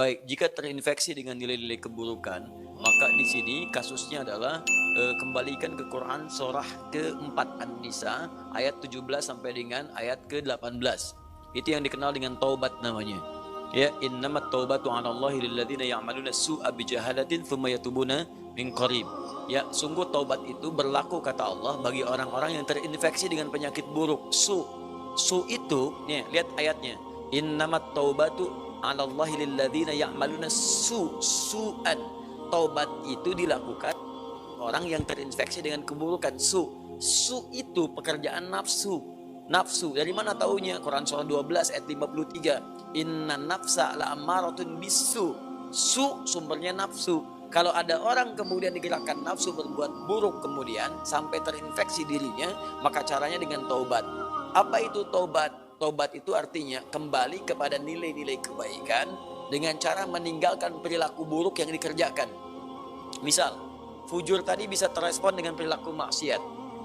Baik, jika terinfeksi dengan nilai-nilai keburukan, maka di sini kasusnya adalah kembalikan ke Quran surah ke-4 An-Nisa ayat 17 sampai dengan ayat ke-18. Itu yang dikenal dengan taubat namanya. Ya, innamat taubatu 'alallahi lilladzina ya'maluna su'a bijahalatin tsumma yatubuna min qarib. Ya, sungguh taubat itu berlaku kata Allah bagi orang-orang yang terinfeksi dengan penyakit buruk. Su itu, nih lihat ayatnya. Innamat taubatu 'alallahi lilladzina ya'maluna su'an. Taubat itu dilakukan orang yang terinfeksi dengan keburukan. Su itu pekerjaan nafsu. Nafsu dari mana taunya? Quran surah 12 ayat 53. Inna nafsa la'ammaratun bisu. Su sumbernya nafsu. Kalau ada orang kemudian digerakkan nafsu berbuat buruk kemudian sampai terinfeksi dirinya, maka caranya dengan taubat. Apa itu taubat? Taubat itu artinya kembali kepada nilai-nilai kebaikan dengan cara meninggalkan perilaku buruk yang dikerjakan. Misal, fujur tadi bisa terespon dengan perilaku maksiat.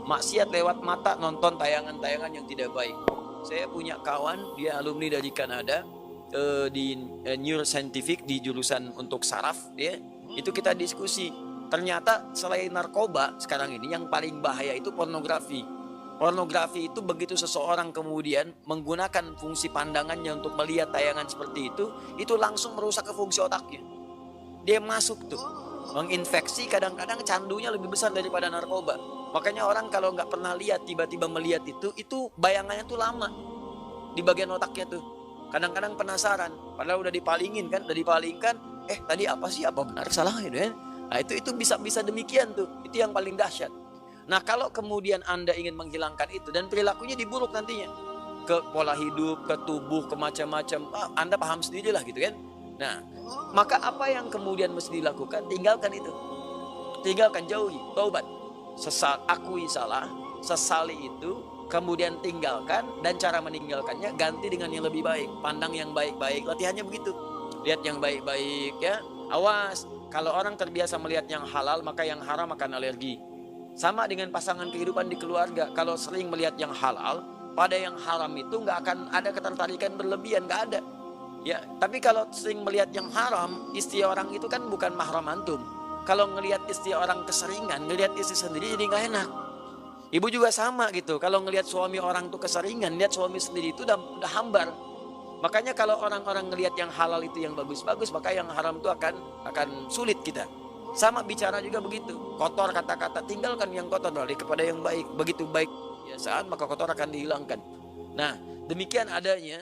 Maksiat lewat mata nonton tayangan-tayangan yang tidak baik. Saya punya kawan, dia alumni dari Kanada di neuroscientific di jurusan untuk saraf, ya. Itu kita diskusi. Ternyata selain narkoba sekarang ini yang paling bahaya itu pornografi. Pornografi itu begitu seseorang kemudian menggunakan fungsi pandangannya untuk melihat tayangan seperti itu langsung merusak ke fungsi otaknya. Dia masuk tuh, menginfeksi, kadang-kadang candunya lebih besar daripada narkoba. Makanya orang kalau nggak pernah lihat tiba-tiba melihat itu bayangannya tuh lama di bagian otaknya tuh. Kadang-kadang penasaran, padahal udah dipalingin kan, tadi apa sih, apa benar salah gitu ya. Nah itu bisa demikian tuh, itu yang paling dahsyat. Nah kalau kemudian Anda ingin menghilangkan itu dan perilakunya diburuk nantinya ke pola hidup, ke tubuh, ke macam-macam, Anda paham sendirilah gitu kan. Nah maka apa yang kemudian mesti dilakukan? Tinggalkan itu, tinggalkan, jauhi, taubat. Akui salah, sesali itu, kemudian tinggalkan, dan cara meninggalkannya ganti dengan yang lebih baik. Pandang yang baik-baik, latihannya begitu. Lihat yang baik-baik ya. Awas, kalau orang terbiasa melihat yang halal, maka yang haram akan alergi. Sama dengan pasangan kehidupan di keluarga. Kalau sering melihat yang halal, pada yang haram itu nggak akan ada ketertarikan berlebihan, nggak ada. Ya, tapi kalau sering melihat yang haram, istri orang itu kan bukan mahram antum. Kalau ngelihat istri orang keseringan, ngelihat istri sendiri jadi nggak enak. Ibu juga sama gitu. Kalau ngelihat suami orang tuh keseringan, lihat suami sendiri itu udah hambar. Makanya kalau orang-orang ngelihat yang halal itu yang bagus-bagus, maka yang haram itu akan sulit kita. Sama bicara juga begitu. Kotor kata-kata, tinggalkan yang kotor, balik kepada yang baik. Begitu baik kebiasaan, maka kotor akan dihilangkan. Nah, demikian adanya